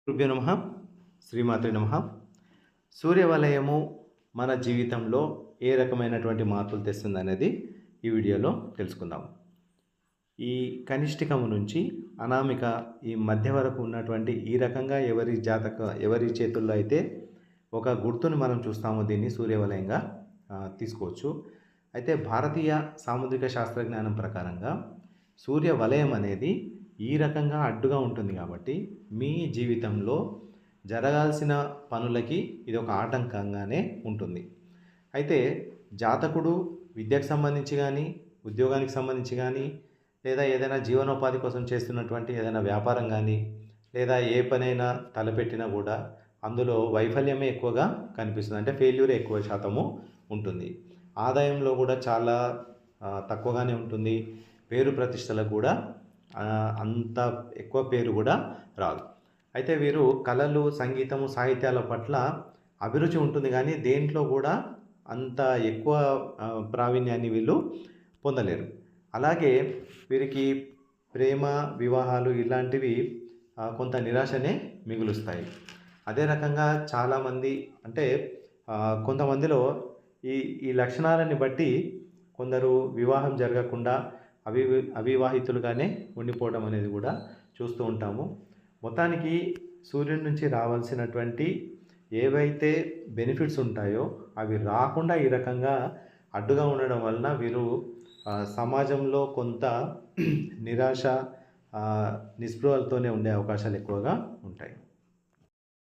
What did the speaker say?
గురుభ్యో నమః. శ్రీమాత్రే నమః. సూర్యవలయము మన జీవితంలో ఏ రకమైనటువంటి మార్పులు తెస్తుందనేది ఈ వీడియోలో తెలుసుకుందాం. ఈ కనిష్ఠికము నుంచి అనామిక ఈ మధ్య వరకు ఉన్నటువంటి ఈ రకంగా ఎవరి చేతుల్లో అయితే ఒక గుర్తుని మనం చూస్తామో దీన్ని సూర్యవలయంగా తీసుకోవచ్చు. అయితే భారతీయ సాముద్రిక శాస్త్రజ్ఞానం ప్రకారంగా సూర్యవలయం అనేది ఈ రకంగా అడ్డుగా ఉంటుంది కాబట్టి మీ జీవితంలో జరగాల్సిన పనులకి ఇది ఒక ఆటంకంగానే ఉంటుంది. అయితే జాతకుడు విద్యకు సంబంధించి కానీ, ఉద్యోగానికి సంబంధించి కానీ, లేదా ఏదైనా జీవనోపాధి కోసం చేస్తున్నటువంటి ఏదైనా వ్యాపారం కానీ, లేదా ఏ పనైనా తలపెట్టినా కూడా అందులో వైఫల్యమే ఎక్కువగా కనిపిస్తుంది. అంటే ఫెయిల్యూరే ఎక్కువ శాతము ఉంటుంది. ఆదాయంలో కూడా చాలా తక్కువగానే ఉంటుంది. పేరు ప్రతిష్టలకు కూడా అంత ఎక్కువ పేరు కూడా రాదు. అయితే వీరు కళలు, సంగీతము, సాహిత్యాల పట్ల అభిరుచి ఉంటుంది కానీ దేంట్లో కూడా అంత ఎక్కువ ప్రావీణ్యాన్ని వీళ్ళు పొందలేరు. అలాగే వీరికి ప్రేమ, వివాహాలు ఇలాంటివి కొంత నిరాశనే మిగులుస్తాయి. అదే రకంగా చాలామంది అంటే కొంతమందిలో ఈ ఈ లక్షణాలని బట్టి కొందరు వివాహం జరగకుండా అవివాహితులుగానే ఉండిపోవడం అనేది కూడా చూస్తూ ఉంటాము. మొత్తానికి సూర్యుడి నుంచి రావాల్సినటువంటి ఏవైతే బెనిఫిట్స్ ఉంటాయో అవి రాకుండా ఈ రకంగా అడ్డుగా ఉండడం వలన వీరు సమాజంలో కొంత నిరాశ, నిస్పృహలతోనే ఉండే అవకాశాలు ఎక్కువగా ఉంటాయి.